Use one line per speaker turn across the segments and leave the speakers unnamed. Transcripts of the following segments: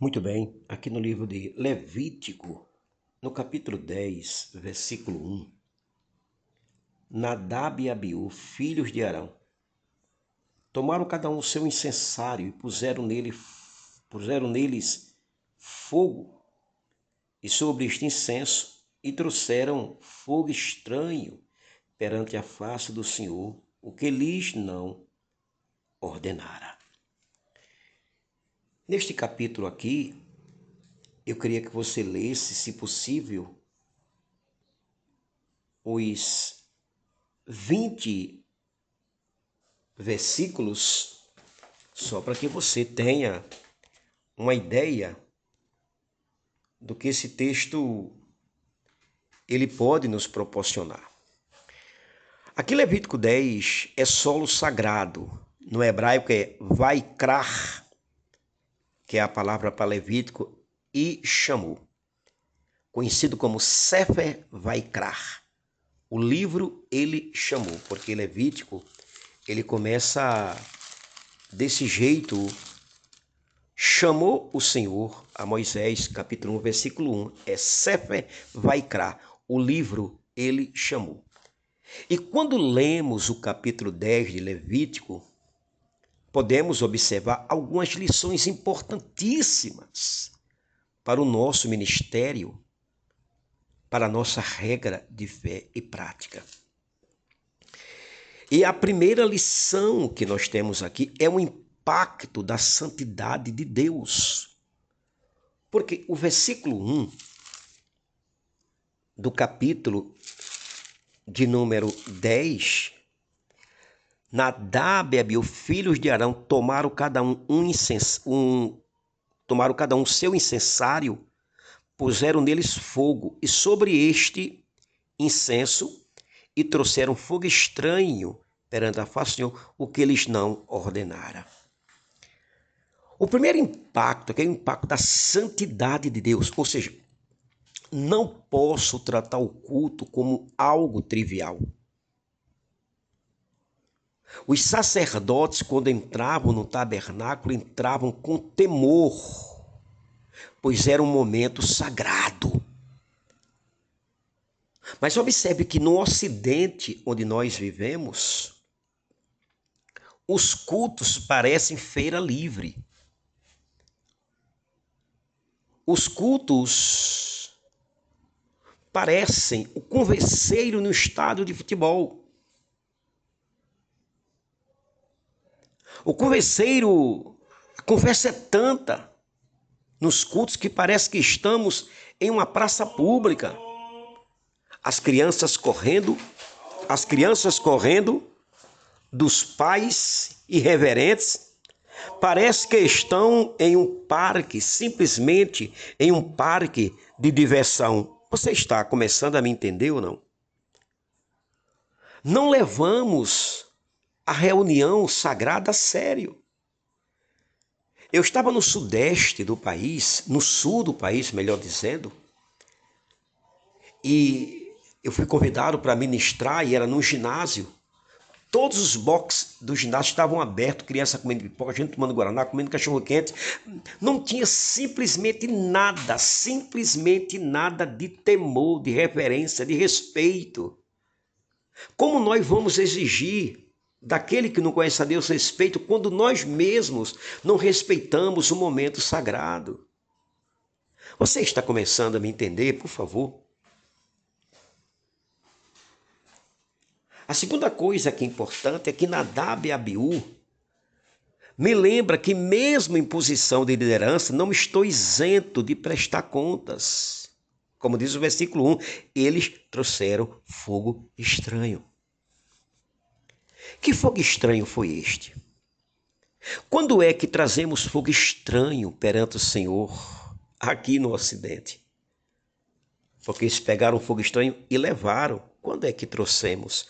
Muito bem, aqui no livro de Levítico, no capítulo 10, versículo 1, Nadab e Abiú, filhos de Arão, tomaram cada um o seu incensário e puseram neles fogo, e sobre este incenso, e trouxeram fogo estranho perante a face do Senhor, o que lhes não ordenara. Neste capítulo aqui, eu queria que você lesse, se possível, os 20 versículos, só para que você tenha uma ideia do que esse texto ele pode nos proporcionar. Aqui Levítico 10 é solo sagrado. No hebraico é Vaikrar, que é a palavra para Levítico, e chamou, conhecido como Sefer Vaikrar. O livro ele chamou, porque Levítico ele começa desse jeito: chamou o Senhor a Moisés, capítulo 1, versículo 1, é Sefer Vaikrar, o livro ele chamou. E quando lemos o capítulo 10 de Levítico, podemos observar algumas lições importantíssimas para o nosso ministério, para a nossa regra de fé e prática. E a primeira lição que nós temos aqui é o impacto da santidade de Deus. Porque o versículo 1 do capítulo de número 10, Nadab e Abiú, filhos de Arão, tomaram cada um seu incensário, puseram neles fogo, e sobre este incenso, e trouxeram fogo estranho perante a face do Senhor, o que eles não ordenara. O primeiro impacto é o impacto da santidade de Deus, ou seja, não posso tratar o culto como algo trivial. Os sacerdotes, quando entravam no tabernáculo, entravam com temor, pois era um momento sagrado. Mas observe que no Ocidente, onde nós vivemos, os cultos parecem feira livre. Os cultos parecem o converseiro no estádio de futebol. O converseiro, a conversa é tanta nos cultos que parece que estamos em uma praça pública. As crianças correndo dos pais irreverentes, parece que estão em um parque, simplesmente em um parque de diversão. Você está começando a me entender ou não? Não levamos a reunião sagrada a sério. Eu estava no sudeste do país, no sul do país, melhor dizendo, e eu fui convidado para ministrar e era num ginásio. Todos os boxes do ginásio estavam abertos, criança comendo pipoca, gente tomando guaraná, comendo cachorro-quente. Não tinha simplesmente nada de temor, de reverência, de respeito. Como nós vamos exigir daquele que não conhece a Deus respeito quando nós mesmos não respeitamos o momento sagrado? Você está começando a me entender, por favor? A segunda coisa que é importante é que Nadab e Abiú me lembra que mesmo em posição de liderança não estou isento de prestar contas. Como diz o versículo 1, eles trouxeram fogo estranho. Que fogo estranho foi este? Quando é que trazemos fogo estranho perante o Senhor aqui no Ocidente? Porque eles pegaram fogo estranho e levaram. Quando é que trouxemos?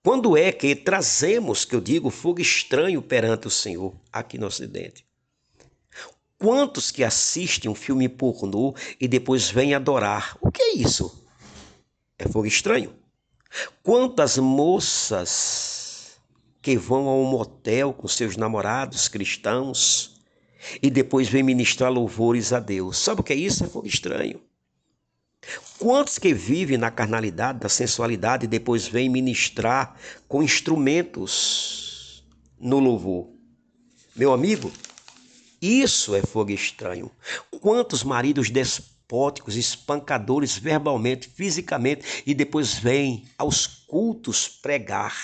Quando é que trazemos, que eu digo, fogo estranho perante o Senhor aqui no Ocidente? Quantos que assistem um filme pornô e depois vêm adorar? O que é isso? É fogo estranho? Quantas moças que vão a um motel com seus namorados cristãos e depois vem ministrar louvores a Deus. Sabe o que é isso? É fogo estranho. Quantos que vivem na carnalidade, na sensualidade e depois vêm ministrar com instrumentos no louvor? Meu amigo, isso é fogo estranho. Quantos maridos despóticos, espancadores verbalmente, fisicamente e depois vêm aos cultos pregar?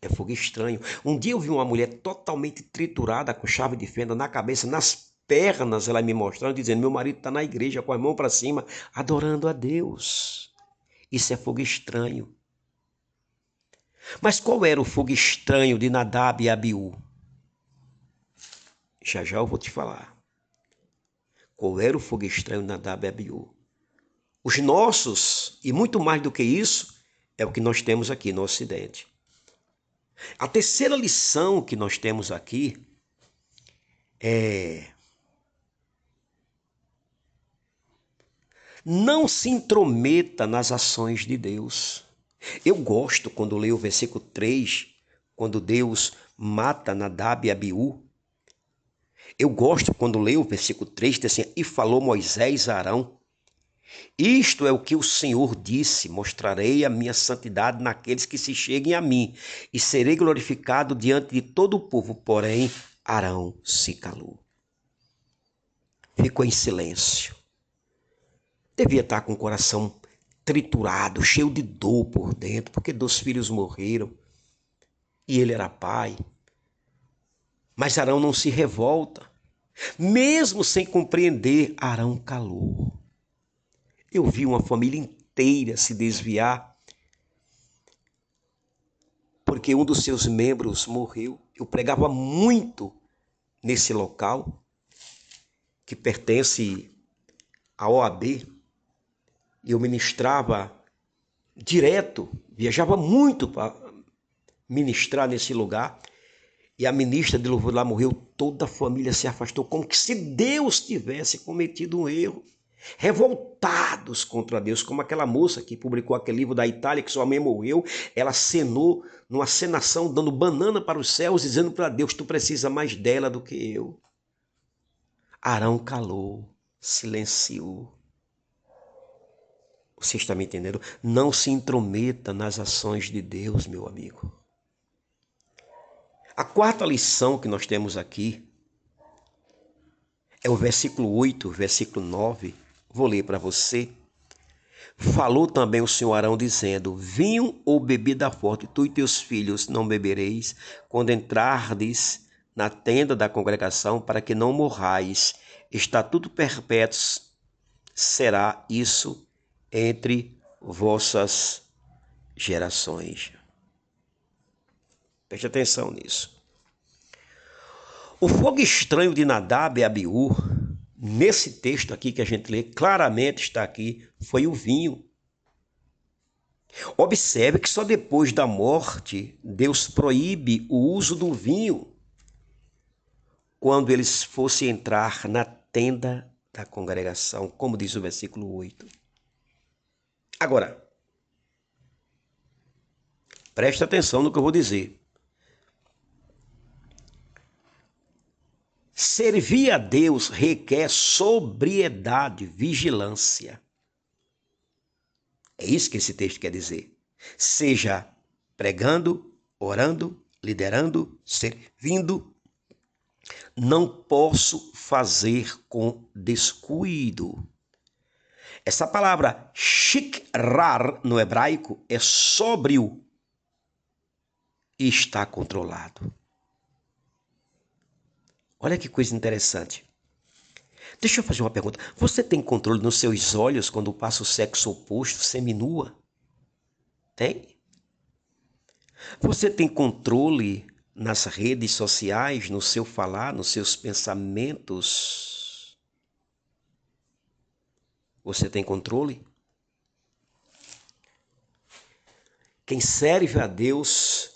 É fogo estranho. Um dia eu vi uma mulher totalmente triturada, com chave de fenda na cabeça, nas pernas, ela me mostrando, dizendo: meu marido está na igreja com a mão para cima, adorando a Deus. Isso é fogo estranho. Mas qual era o fogo estranho de Nadab e Abiú? Já já eu vou te falar. Qual era o fogo estranho de Nadab e Abiú? Os nossos, e muito mais do que isso, é o que nós temos aqui no Ocidente. A terceira lição que nós temos aqui é: não se intrometa nas ações de Deus. Eu gosto quando leio o versículo 3, quando Deus mata Nadab e Abiú. Eu gosto quando leio o versículo 3, diz assim: e falou Moisés a Arão: isto é o que o Senhor disse, mostrarei a minha santidade naqueles que se cheguem a mim, e serei glorificado diante de todo o povo. Porém, Arão se calou. Ficou em silêncio. Devia estar com o coração triturado, cheio de dor por dentro, porque 2 filhos morreram e ele era pai. Mas Arão não se revolta. Mesmo sem compreender, Arão calou. Eu vi uma família inteira se desviar porque um dos seus membros morreu. Eu pregava muito nesse local, que pertence à OAB, e eu ministrava direto, viajava muito para ministrar nesse lugar, e a ministra de louvor lá morreu, toda a família se afastou, como que se Deus tivesse cometido um erro. Revoltados contra Deus, como aquela moça que publicou aquele livro da Itália, que sua mãe morreu, ela cenou numa cenação, dando banana para os céus, dizendo para Deus: tu precisa mais dela do que eu. Arão calou, silenciou. Você está me entendendo? Não se intrometa nas ações de Deus, meu amigo. A quarta lição que nós temos aqui é o versículo 8, versículo 9. Vou ler para você. Falou também o Senhor Arão, dizendo: vinho ou bebida forte, tu e teus filhos não bebereis, quando entrardes na tenda da congregação, para que não morrais. Estatuto perpétuo será isso entre vossas gerações. Preste atenção nisso. O fogo estranho de Nadab e Abiú, nesse texto aqui que a gente lê, claramente está aqui, foi o vinho. Observe que só depois da morte, Deus proíbe o uso do vinho quando eles fossem entrar na tenda da congregação, como diz o versículo 8. Agora, preste atenção no que eu vou dizer. Servir a Deus requer sobriedade, vigilância. É isso que esse texto quer dizer. Seja pregando, orando, liderando, servindo, não posso fazer com descuido. Essa palavra shikrar no hebraico é sóbrio e está controlado. Olha que coisa interessante. Deixa eu fazer uma pergunta. Você tem controle nos seus olhos quando passa o sexo oposto, seminua? Tem? Você tem controle nas redes sociais, no seu falar, nos seus pensamentos? Você tem controle? Quem serve a Deus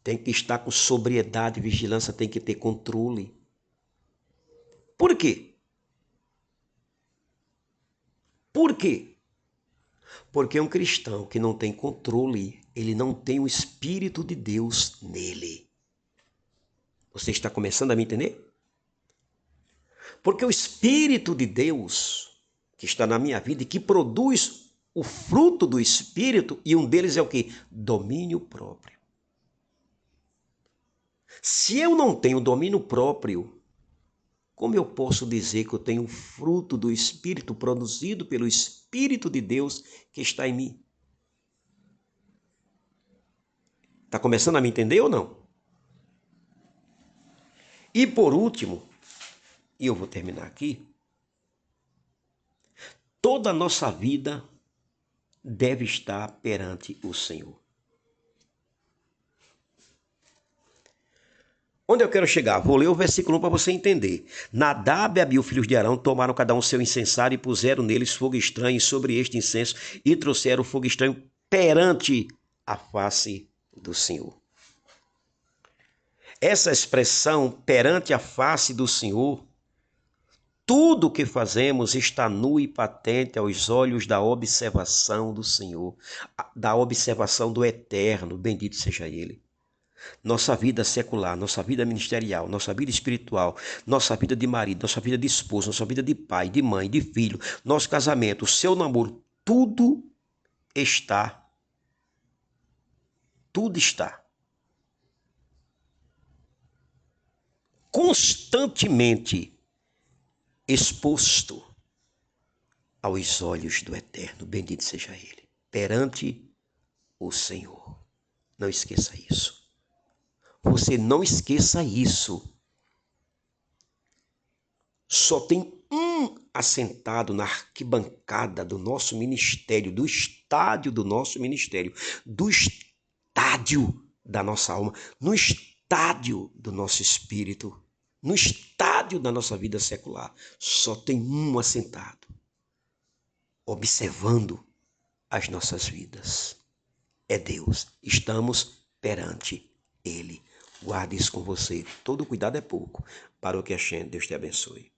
tem que estar com sobriedade e vigilância, tem que ter controle. Por quê? Por quê? Porque um cristão que não tem controle, ele não tem o Espírito de Deus nele. Você está começando a me entender? Porque o Espírito de Deus que está na minha vida e que produz o fruto do Espírito, e um deles é o quê? Domínio próprio. Se eu não tenho domínio próprio, como eu posso dizer que eu tenho o fruto do Espírito produzido pelo Espírito de Deus que está em mim? Está começando a me entender ou não? E por último, e eu vou terminar aqui, toda a nossa vida deve estar perante o Senhor. Onde eu quero chegar? Vou ler o versículo 1 para você entender. Nadab e Abiú, filhos de Arão, tomaram cada um seu incensário e puseram neles fogo estranho sobre este incenso e trouxeram o fogo estranho perante a face do Senhor. Essa expressão, perante a face do Senhor, tudo o que fazemos está nu e patente aos olhos da observação do Senhor, da observação do Eterno, bendito seja Ele. Nossa vida secular, nossa vida ministerial, nossa vida espiritual, nossa vida de marido, nossa vida de esposo, nossa vida de pai, de mãe, de filho, nosso casamento, o seu namoro, tudo está constantemente exposto aos olhos do Eterno, bendito seja Ele, perante o Senhor. Não esqueça isso. Você não esqueça isso. Só tem um assentado na arquibancada do nosso ministério, do estádio do nosso ministério, do estádio da nossa alma, no estádio do nosso espírito, no estádio da nossa vida secular. Só tem um assentado, observando as nossas vidas. É Deus. Estamos perante Ele. Guarde isso com você. Todo cuidado é pouco. Para o que Deus te abençoe.